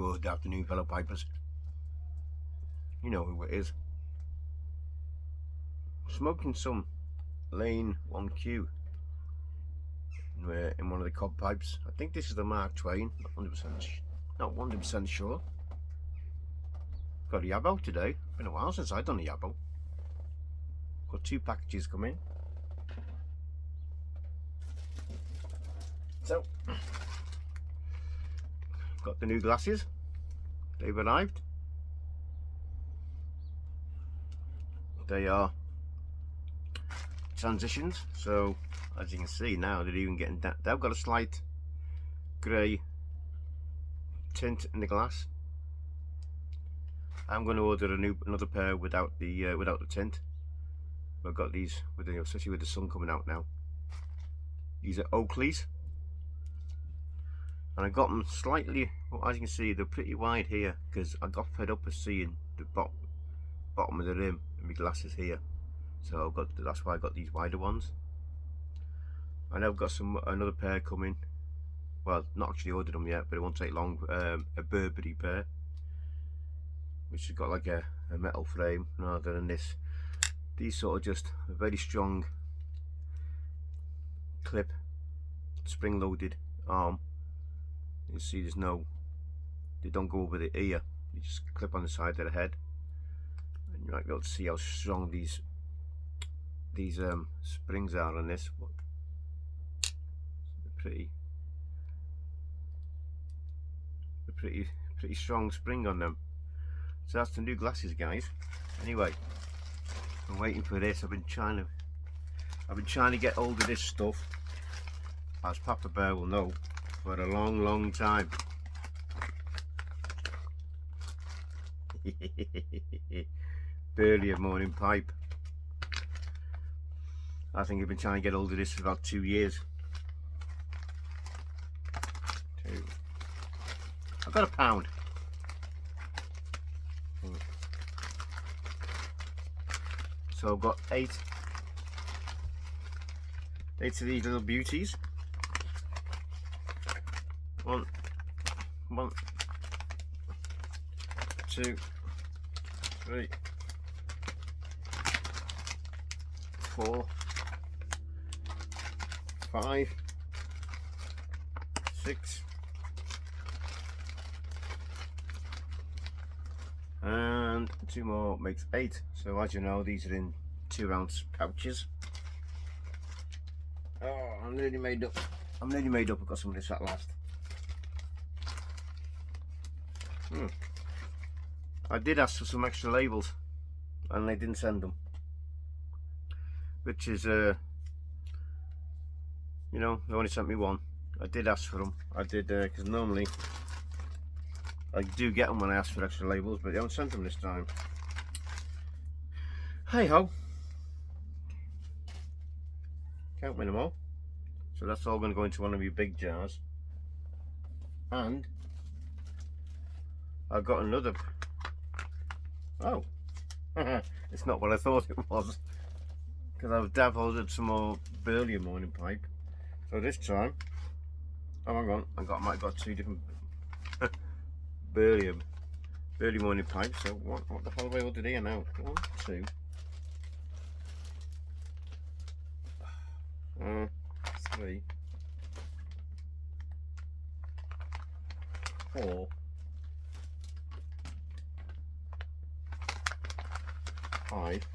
Good afternoon, fellow pipers. You know who it is. Smoking some lane 1Q in one of the cob pipes. I think this is the Mark Twain. Not 100% sure. Got a yabo today. Been a while since I've done a yabo. Got 2 packages coming. So, got the new glasses. They've arrived. They are transitions, so as you can see now they're even getting that. They've got a slight grey tint in the glass. I'm going to order another pair without the tint. I've got these with especially with the sun coming out now. These are Oakleys, and I got them slightly. Well, as you can see, they're pretty wide here because I got fed up of seeing the bottom of the rim and my glasses here. So that's why I got these wider ones. And I've got another pair coming. Well, not actually ordered them yet, but it won't take long. A Burberry pair, which has got like a metal frame rather than this. These sort of just a very strong clip, spring-loaded arm. You can see they don't go over the ear. You just clip on the side of the head, and you might be able to see how strong these springs are on this. They're pretty strong spring on them. So that's the new glasses, guys. Anyway, I'm waiting for this. I've been trying to get hold of this stuff, as Papa Bear will know, for a long time. Burlier Morning Pipe. I think I've been trying to get hold of this for about 2 years. I've got £1. So I've got 8 of these little beauties. One, 2, 3, 4, 5, 6, and 2 more makes 8. So as you know, these are in 2-ounce pouches. Oh, I'm nearly made up. I've got some of this at last. I did ask for some extra labels, and they didn't send them, which is you know, they only sent me 1. I did ask for them. I did, because normally I do get them when I ask for extra labels, but they haven't sent them this time. Hey ho, can't win them all. So that's all going to go into one of your big jars. And I've got another. Oh, it's not what I thought it was, because I've downloaded some more Burlier Morning Pipe. So this time, oh hang on, I might have got 2 different Burlier Morning Pipes. So what the hell have I ordered here now? 1, 2, 3, 4, 5.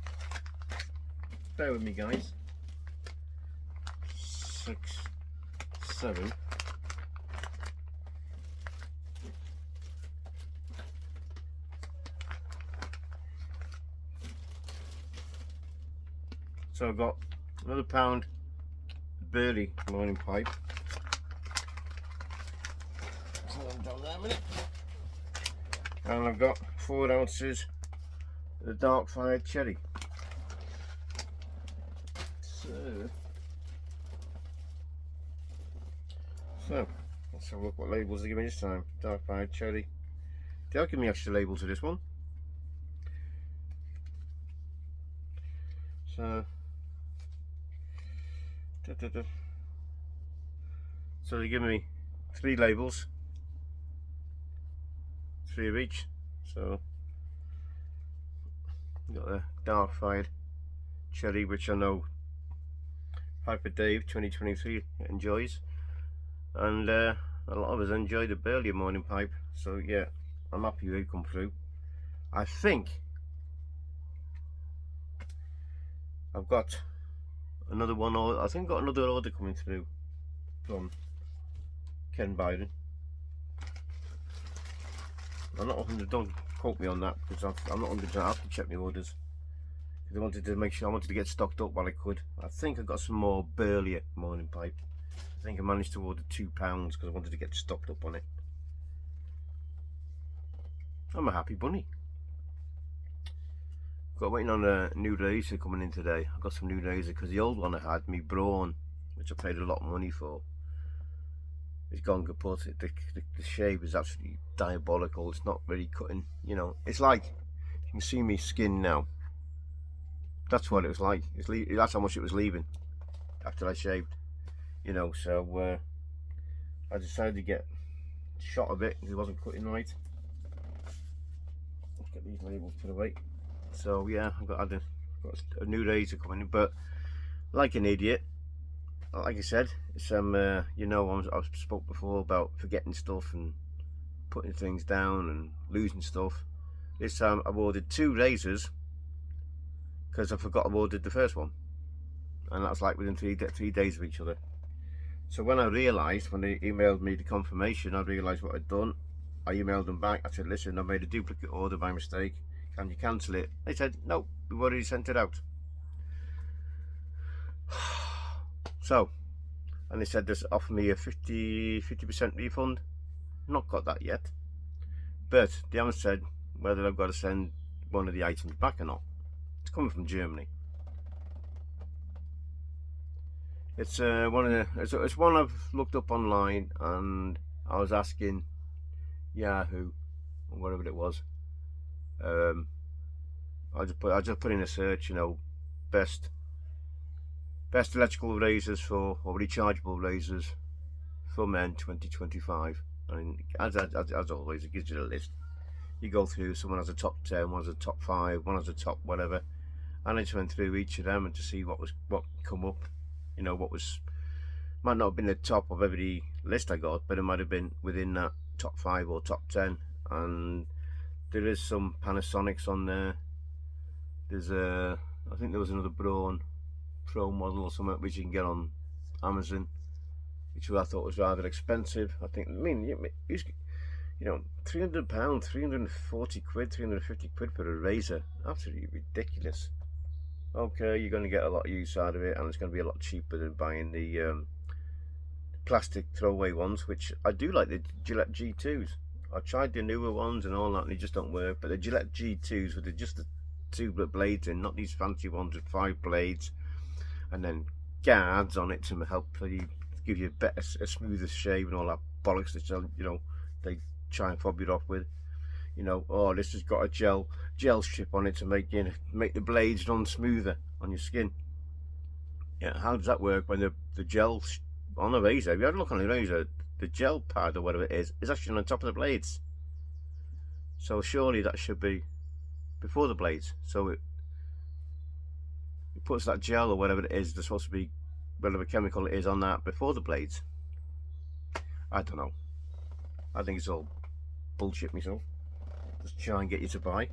Bear with me, guys. 6, 7. So I've got another £1 Burlier Morning Pipe. Down there a minute. And I've got 4 ounces of the dark fired cherry. So let's have a look what labels they give me this time. Dark fired cherry. They'll give me extra labels to this one. So so they give me 3 labels. 3 of each. So got the dark fired cherry, which I know Piper Dave 2023 enjoys, and a lot of us enjoy the Burlier Morning Pipe. So yeah, I'm happy they come through. I think I've got another one, or I think I've got another order coming through from Ken Byron. I'm not 100, don't quote me on that, because I'm not 100%. I have to check my orders, because I wanted to make sure, I wanted to get stocked up while I could. I think I got some more Burlier Morning Pipe. I think I managed to order £2 because I wanted to get stocked up on it. I'm a happy bunny. Got waiting on a new razor coming in today. I got some new razor because the old one I had, me Braun, which I paid a lot of money for, it's gone kaput. The shave is absolutely diabolical. It's not really cutting, you know. It's like, you can see me skin now. That's what it was like. That's how much it was leaving after I shaved, you know. So I decided to get shot a bit because it wasn't cutting right. Let's get these labels put away. So yeah, I've got a new razor coming in, but like an idiot, like I said, it's you know, I've spoke before about forgetting stuff and putting things down and losing stuff. This time I've ordered 2 razors because I forgot I ordered the first one, and that's like within 3 days of each other. So when I realised, when they emailed me the confirmation, I realised what I'd done. I emailed them back. I said, listen, I made a duplicate order by mistake. Can you cancel it? They said, no, we've already sent it out. So, and they said, just offer me a 50% refund. Not got that yet. But they haven't said whether I've got to send one of the items back or not. It's coming from Germany. It's it's one I've looked up online, and I was asking Yahoo or whatever it was. I just put in a search, you know, best electrical razors for, or rechargeable razors for men 2025. And as always, it gives you a list. You go through, someone has a top 10, one has a top 5, one has a top whatever, and I just went through each of them and to see what come up, you know, what was, might not have been the top of every list I got, but it might have been within that top 5 or top 10. And there is some Panasonics on there. There's I think there was another Braun Pro model or something which you can get on Amazon, which I thought was rather expensive. I think, I mean, you know, £300, 340 quid, 350 quid for a razor, absolutely ridiculous. Okay, you're going to get a lot of use out of it, and it's going to be a lot cheaper than buying the plastic throwaway ones, which I do like the Gillette G2s. I tried the newer ones and all that, and they just don't work. But the Gillette G2s with just the 2 blades in, not these fancy ones with 5 blades, and then guards on it to help give you a smoother shave and all that bollocks that, you know, they try and fob you off with. You know, oh, this has got a gel strip on it to make the blades run smoother on your skin. Yeah, how does that work when the gel on the razor? If you have a look on the razor, the gel pad or whatever it is actually on top of the blades. So surely that should be before the blades. So it puts that gel or whatever it is, there's supposed to be whatever chemical it is on that before the blades. I don't know. I think it's all bullshit myself. Just try and get you to buy.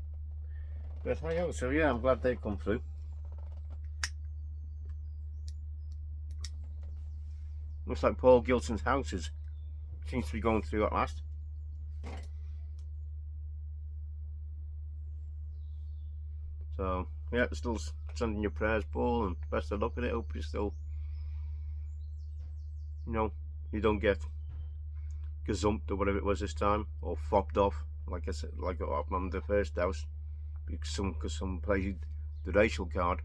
But hey, so yeah, I'm glad they've come through. Looks like Paul Gilson's house seems to be going through at last. So yeah, still sending your prayers, Paul, and best of luck with it. Hope you still, you know, you don't get gazumped or whatever it was this time, or fobbed off, like I said, like what happened on the first house, because some played the racial card.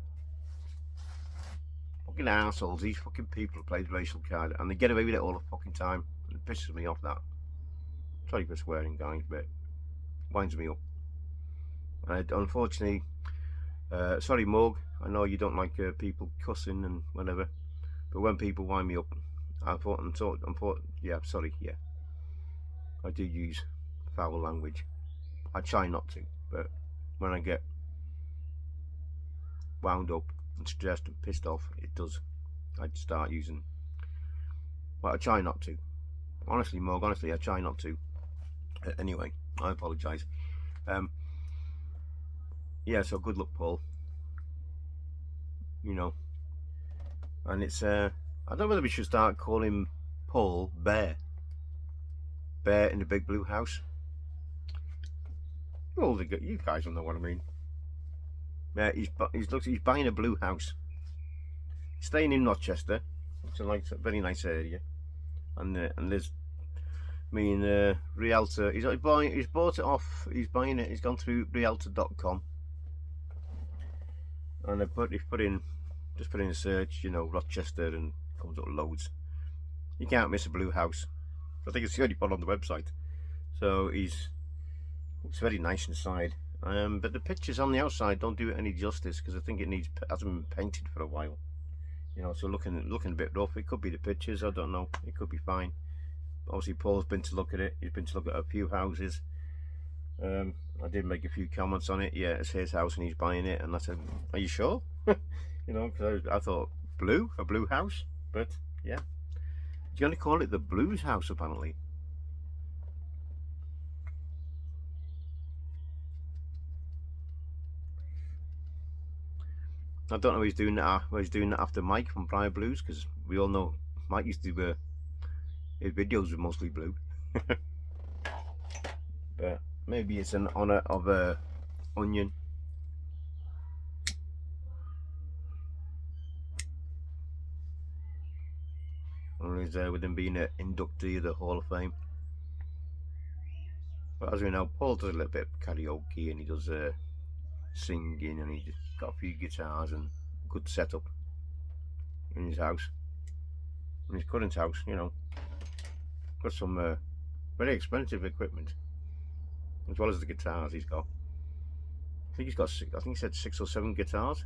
Fucking assholes, these fucking people play the racial card, and they get away with it all the fucking time. It pisses me off, that. Sorry for swearing, guys, but it winds me up. And unfortunately, sorry Morg, I know you don't like people cussing and whatever, but when people wind me up, yeah, sorry, yeah, I do use foul language. I try not to, but when I get wound up and stressed and pissed off, it does. I'd start using, but I try not to. Honestly, Morg, honestly, I try not to. Anyway, I apologise. Yeah, so good luck, Paul. You know, and it's I don't know whether we should start calling Paul Bear in the big blue house. Well, you guys will know what I mean. Yeah, he's buying a blue house, staying in Rochester. It's a very nice area, and there's me and Realtor. He's bought it off. He's buying it. He's gone through Realtor.com, and he's put in a search, you know, Rochester, and comes up loads. You can't miss a blue house. I think it's the only one on the website. So it's very nice inside. But the pictures on the outside don't do it any justice, because I think it hasn't been painted for a while. You know, so looking a bit rough. It could be the pictures, I don't know. It could be fine. Obviously, Paul's been to look at it. He's been to look at a few houses. I did make a few comments on it. Yeah, it's his house and he's buying it. And I said, "Are you sure?" You know, because I thought a blue house. But yeah, he's going to call it the Blues House apparently. I don't know if he's doing that. He's doing that after Mike from Prior Blues, because we all know Mike used to his videos were mostly blue. But maybe it's in honor of Onion. Or is with him being an inductee of the Hall of Fame. But as we know, Paul does a little bit of karaoke, and he does singing, and he's got a few guitars and good setup in his house, in his current house. You know, got some very expensive equipment, as well as the guitars he's got. I think he said 6 or 7 guitars.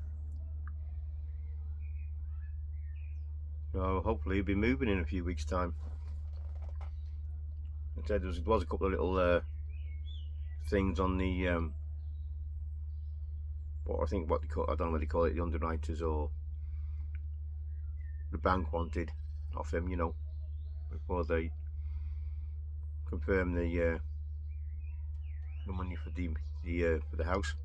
So hopefully he'll be moving in a few weeks' time. I said there was a couple of little things on the what they call, I don't know what they call it, the underwriters or the bank wanted off him, you know, before they confirm the money for the house.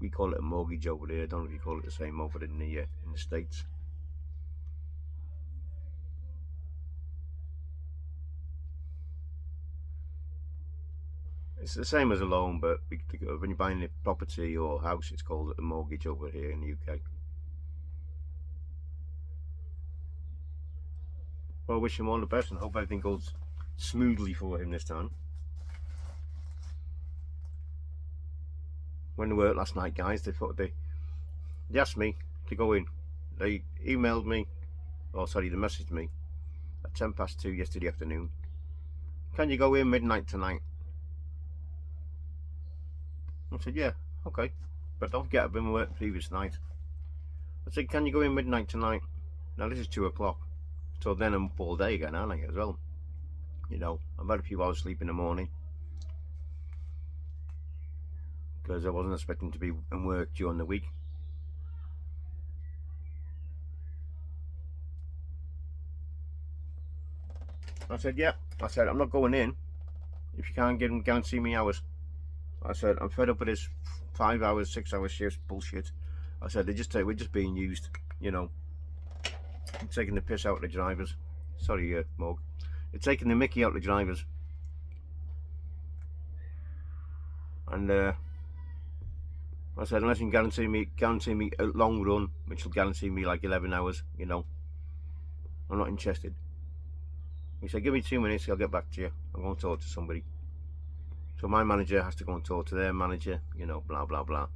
We call it a mortgage over there. I don't know if you call it the same over in the States. It's the same as a loan, but when you're buying a property or house, it's called a mortgage over here in the UK. Well, I wish him all the best and hope everything goes smoothly for him this time. When they worked last night, guys, they asked me to go in. They emailed me, they messaged me at 2:10 yesterday afternoon. Can you go in midnight tonight? I said, yeah, okay, but don't forget I've been at work previous night. I said, can you go in midnight tonight? Now this is 2 o'clock, so then I'm up all day again, aren't I, as well? You know, I've had a few hours sleep in the morning, because I wasn't expecting to be in work during the week. I said, yeah, I'm not going in if you can't guarantee me hours. I said, I'm fed up with this 5 hours, 6 hour shifts bullshit. I said, we're just being used, you know. I'm taking the piss out of the drivers. Sorry, Morg. They're taking the mickey out of the drivers. And I said, unless you can guarantee me a long run, which will guarantee me like 11 hours, you know, I'm not interested. He said, give me 2 minutes, I'll get back to you. I'm going to talk to somebody. So my manager has to go and talk to their manager, you know, blah, blah, blah.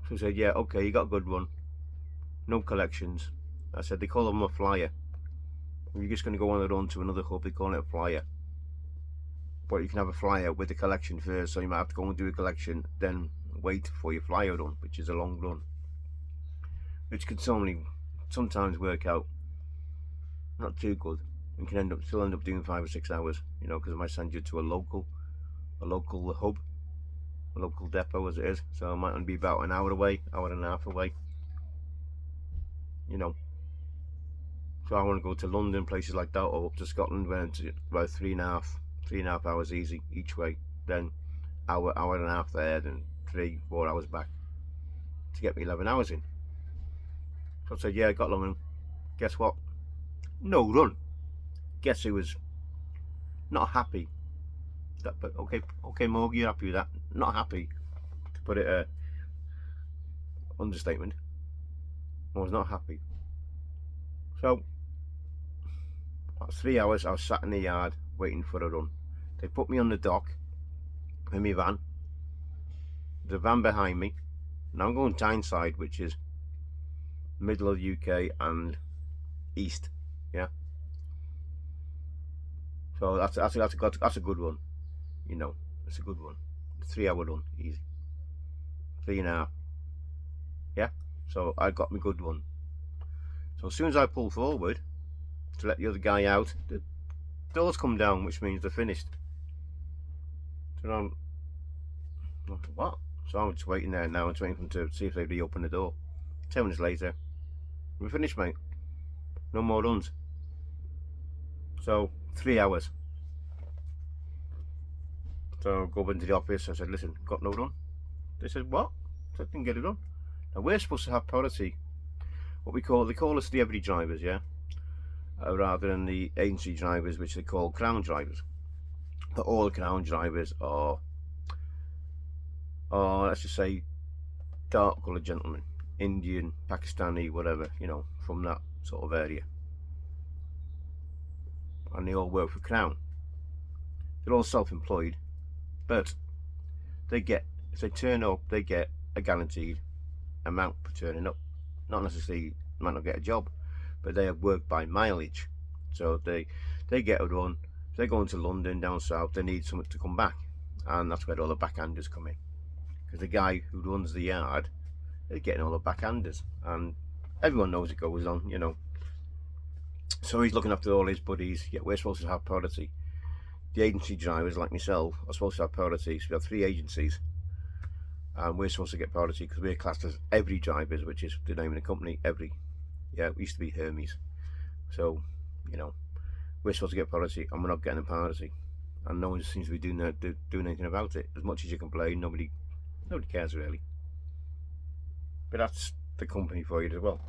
So he said, yeah, okay, you got a good run. No collections. I said, they call them a flyer. You're just going to go on a run to another hub, they call it a flyer. But you can have a flyer with the collection first, so you might have to go and do a collection, then wait for your flyer run, which is a long run. Which can sometimes work out not too good. and can still end up doing 5 or 6 hours, you know, because I might send you to a local hub, a local depot as it is. So it might only be about an hour away, hour and a half away, you know. So I want to go to London, places like that, or up to Scotland, where it's about 3.5 hours easy each way. Then hour and a half there, then 3-4 hours back to get me 11 hours in. So I said, yeah, I got along. And guess what? No run. Guess who was not happy? But okay, Morg, you're happy with that? Not happy, to put it understatement. I was not happy. So about 3 hours I was sat in the yard waiting for a run. They put me on the dock in my van. The van behind me. Now I'm going Tyneside, which is middle of the UK and east. Yeah. So that's a good run. You know, it's a good run. 3 hour run, easy. 3.5. Yeah. So I got my good run. So as soon as I pull forward to let the other guy out, the doors come down, which means they're finished. So I'm what? So I'm just waiting there now and waiting for them to see if they reopen the door. 10 minutes later, we're finished, mate. No more runs. So 3 hours. So I go up into the office. I said, listen, got no run. They said, what? I said, didn't get it done. Now we're supposed to have priority. What they call us the everyday drivers, yeah, rather than the agency drivers, which they call crown drivers. But all the crown drivers are let's just say dark coloured gentlemen, Indian, Pakistani, whatever, you know, from that sort of area, and they all work for Crown. They're all self-employed, but they get, if they turn up, they get a guaranteed amount for turning up. Not necessarily might not get a job, but they have work by mileage. So they get a run. If they're going to London down south, they need something to come back, and that's where all the backhanders come in. Because the guy who runs the yard is getting all the backhanders, and everyone knows it goes on, you know. So he's looking after all his buddies. Yet we're supposed to have priority. The agency drivers like myself are supposed to have priority. So we have 3 agencies. And we're supposed to get priority because we're classed as every drivers, which is the name of the company, every. Yeah, we used to be Hermes. So, you know, we're supposed to get priority and we're not getting a priority. And no one seems to be doing anything about it. As much as you complain, nobody cares really. But that's the company for you as well.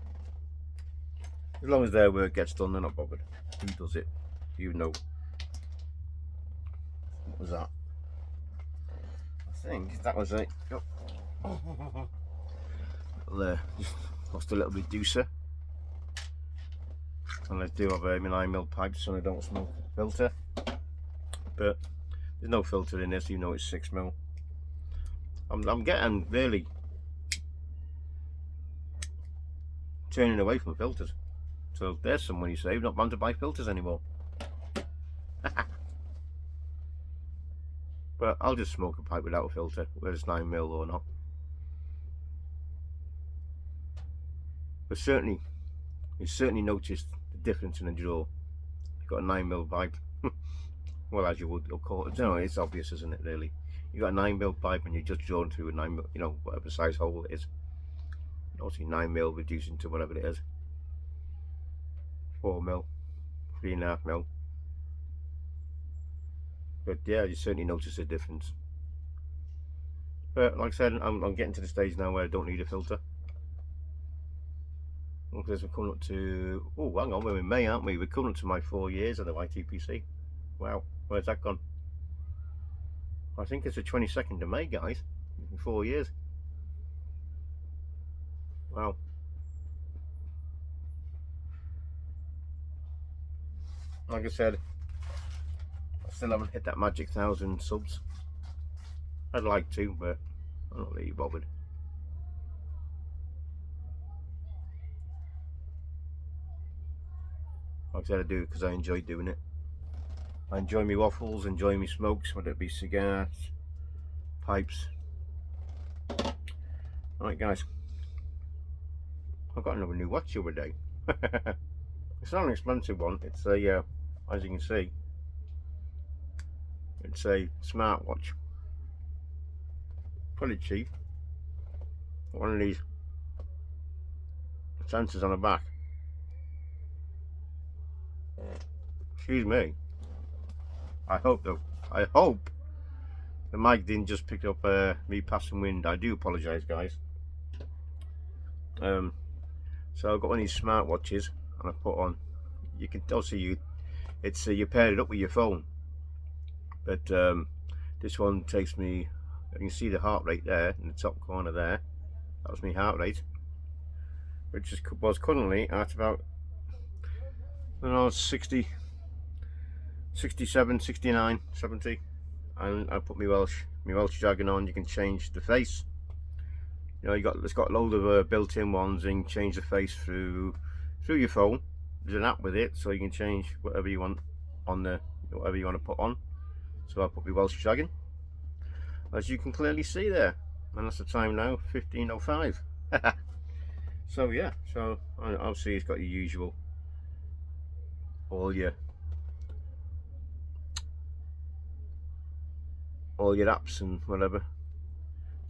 As long as their work gets done, they're not bothered. Who does it? You know. What was that? I think that was it. Oh. Lost a little bit deucer. And I do have my 9mm pipe so I don't smoke filter. But there's no filter in this, even though it's 6mm. I'm getting really turning away from filters. So there's some money saved, not bound to buy filters anymore. But I'll just smoke a pipe without a filter, whether it's 9mm or not. But you certainly noticed the difference in the draw. You've got a 9mm pipe. Well, as you would call it. No, it's obvious, isn't it, really? You've got a 9mm pipe and you're just drawing through a 9mm, you know, whatever size hole it is. Obviously 9mm reducing to whatever it is. 4mm, 3.5mm. But yeah, you certainly notice a difference. But like I said, I'm getting to the stage now where I don't need a filter. Because we're coming up to, oh hang on, we're in May, aren't we? We're coming up to my 4 years of the YTPC. Wow, where's that gone? I think it's the 22nd of May, guys. 4 years. Wow. Like I said, I still haven't hit that magic 1,000 subs. I'd like to, but I'm not really bothered. Like I said, I do it because I enjoy doing it. I enjoy my waffles, enjoy my smokes, whether it be cigars, pipes. Alright guys, I've got another new watch the other day. It's not an expensive one, it's a as you can see, it's a smartwatch. Pretty cheap. One of these sensors on the back. Excuse me. I hope the mic didn't just pick up me passing wind. I do apologise, guys. So I've got one of these smartwatches, and I put on. You can also you pair it up with your phone, but this one takes me. You can see the heart rate there in the top corner there. That was my heart rate, which was currently at about, I don't know, 60, 67, 69, 70. And I put my Welsh jargon on. You can change the face. You know, it's got a load of built-in ones, and you can change the face through your phone. There's an app with it, so you can change whatever you want on whatever you want to put on. So I put my Welsh jargon, as you can clearly see there, and that's the time now, 15:05. So yeah, so obviously it's got your usual, all your apps and whatever.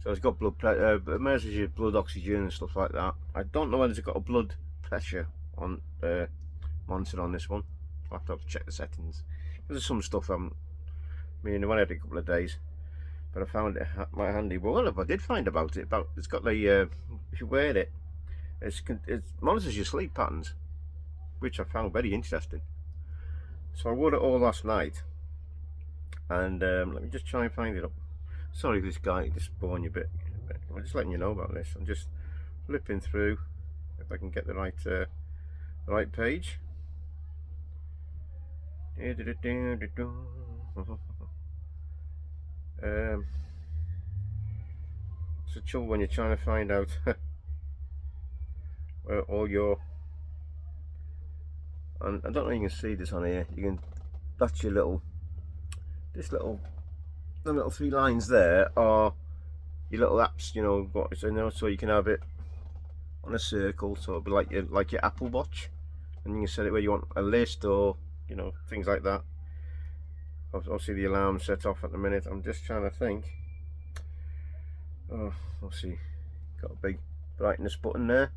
So it's got it measures your blood oxygen and stuff like that. I don't know whether it's got a blood pressure on monitor on this one. I'll have to check the settings. There's some stuff I only had it a couple of days, but I found it quite handy. But what I did find about it, it's got the if you wear it, it monitors your sleep patterns, which I found very interesting. So I wore it all last night, and let me just try and find it up. Sorry, this guy just boring you a bit. I'm just letting you know about this. I'm just flipping through if I can get the right page. It's a trouble when you're trying to find out where all your, and I don't know if you can see this on here. That's your the little 3 lines there are your little apps, you know, so you can have it on a circle, so it'll be like your Apple Watch, and you can set it where you want a list, or you know, things like that. Obviously the alarm set off at the minute. I'm just trying to think. Oh, we'll see. Got a big brightness button there.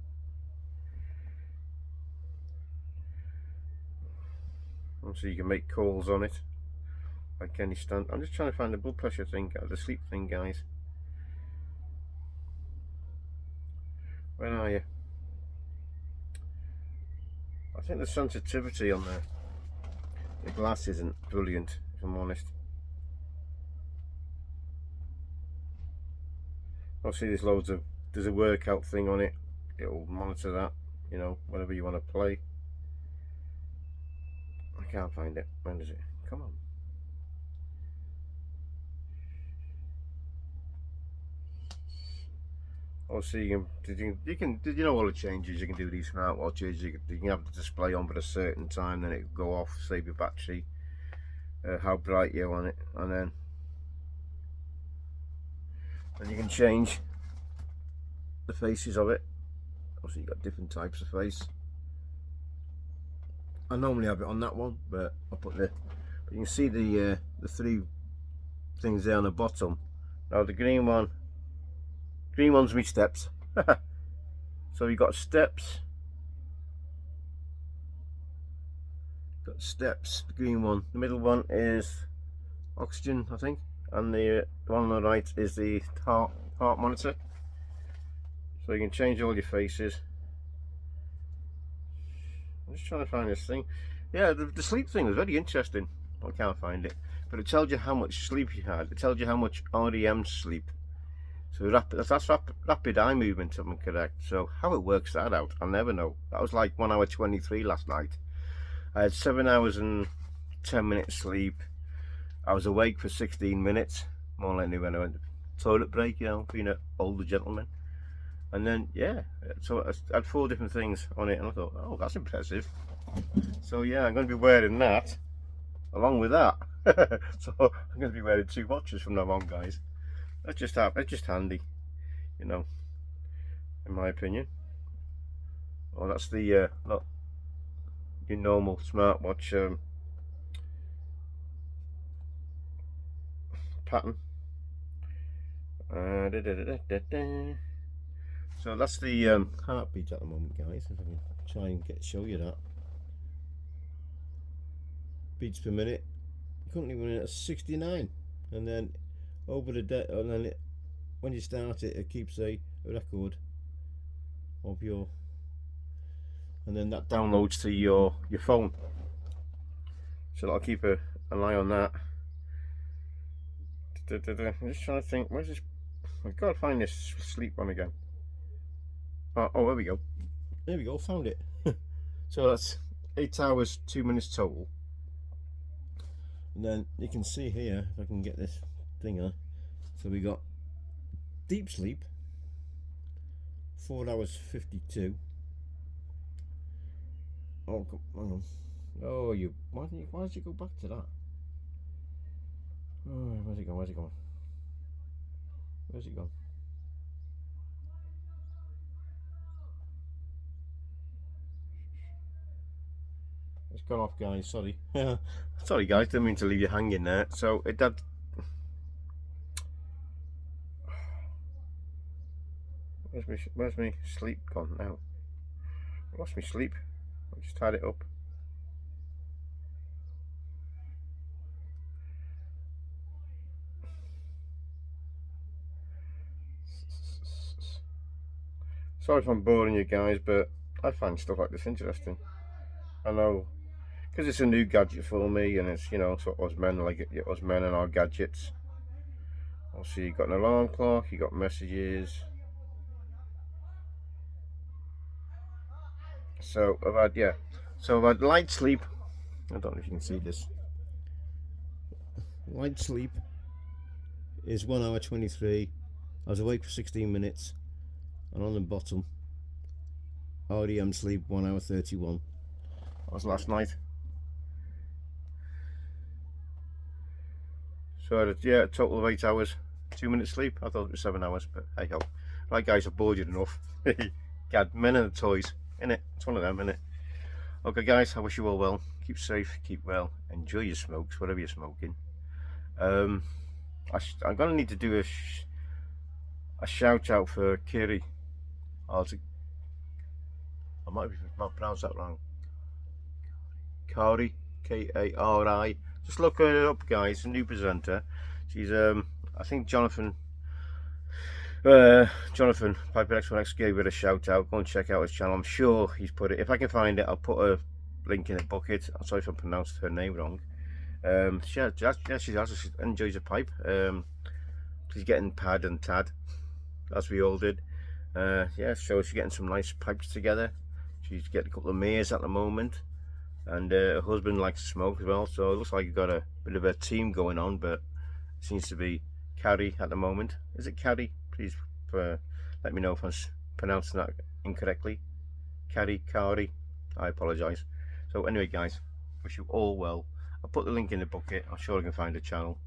So you can make calls on it, like any stand. I'm just trying to find the blood pressure thing, the sleep thing, guys. Where are you? I think the sensitivity on the glass isn't brilliant, if I'm honest. Obviously there's a workout thing on it. It'll monitor that, you know, whatever you want to play. I can't find it. When is it? Come on. Obviously you can you know all the changes you can do with these smartwatches. You can have the display on for a certain time, then it will go off, save your battery, how bright you want it, and then you can change the faces of it. Obviously you've got different types of face. I normally have it on that one, but I put but you can see the 3 things there on the bottom. Now the green one's me steps. So you've got steps. The green one. The middle one is oxygen, I think, and the one on the right is the heart monitor. So you can change all your faces. I'm just trying to find this thing. Yeah, the sleep thing was very interesting. I can't find it, but it tells you how much sleep you had. It tells you how much REM sleep. So that's rapid eye movement, if I'm correct. So how it works that out, I'll never know. That was like 1 hour 23 last night. I had 7 hours and 10 minutes sleep. I was awake for 16 minutes, more likely when I went to toilet break, you know, being an older gentleman. And then, yeah, so I had 4 different things on it, and I thought, oh, that's impressive. So yeah, I'm going to be wearing that along with that. So I'm going to be wearing 2 watches from now on, guys. That's just handy, you know, in my opinion. Oh, that's the not your normal smartwatch pattern. So that's the heartbeat at the moment, guys. If I can try and show you that. Beats per minute. Currently running at 69, and then over the day, and then when you start it, it keeps a record of your, and then that downloads to your phone. So I'll keep an eye on that. I'm just trying to think. Where's this? I've got to find this sleep one again. Oh, there we go. There we go. Found it. So that's 8 hours 2 minutes total. And then you can see here, if I can get this thing on. So we got deep sleep, 4 hours 52. Oh, hang on. Oh, why did you go back to that? Oh, where's it gone? Where's it gone? Where's it gone? It's gone off, guys. Sorry. Sorry, guys. Didn't mean to leave you hanging there. So it did. Where's me sleep gone now? I lost my sleep. I just tied it up. Sorry if I'm boring you guys, but I find stuff like this interesting. I know, because it's a new gadget for me, and it's, you know, sort of us men, like us men and our gadgets. Also, you got an alarm clock, you got messages. So I've had light sleep. I don't know if you can see this. Light sleep is 1 hour 23. I was awake for 16 minutes, and on the bottom, REM sleep 1 hour 31. That was last night. So I had a total of 8 hours 2 minutes sleep. I thought it was 7 hours, but hey ho. Right, guys, I've bored you enough. God, men and the toys, innit? It's one of them, innit? Okay, guys, I wish you all well. Keep safe, keep well, enjoy your smokes, whatever you're smoking. I'm gonna need to do a shout out for Kari. I might have pronounced that wrong. Kari, K-A-R-I. Just look her up, guys. A new presenter. She's I think Jonathan Piper X1X gave it a shout out. Go and check out his channel. I'm sure he's put it. If I can find it, I'll put a link in the bucket. I'm sorry if I pronounced her name wrong. She enjoys a pipe. She's getting pad and tad, as we all did. Yeah, so she's getting some nice pipes together. She's getting a couple of mares at the moment, and her husband likes to smoke as well. So it looks like you've got a bit of a team going on, but it seems to be Kari at the moment. Is it Kari? Please let me know if I'm pronouncing that incorrectly. Kari. I apologise. So anyway, guys, wish you all well. I'll put the link in the bucket. I'm sure I can find a channel.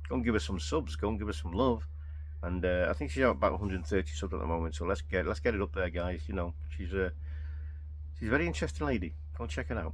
Go and give us some subs. Go and give us some love. And I think she's at about 130 subs at the moment. So let's get it up there, guys. You know, she's a very interesting lady. Go and check it out.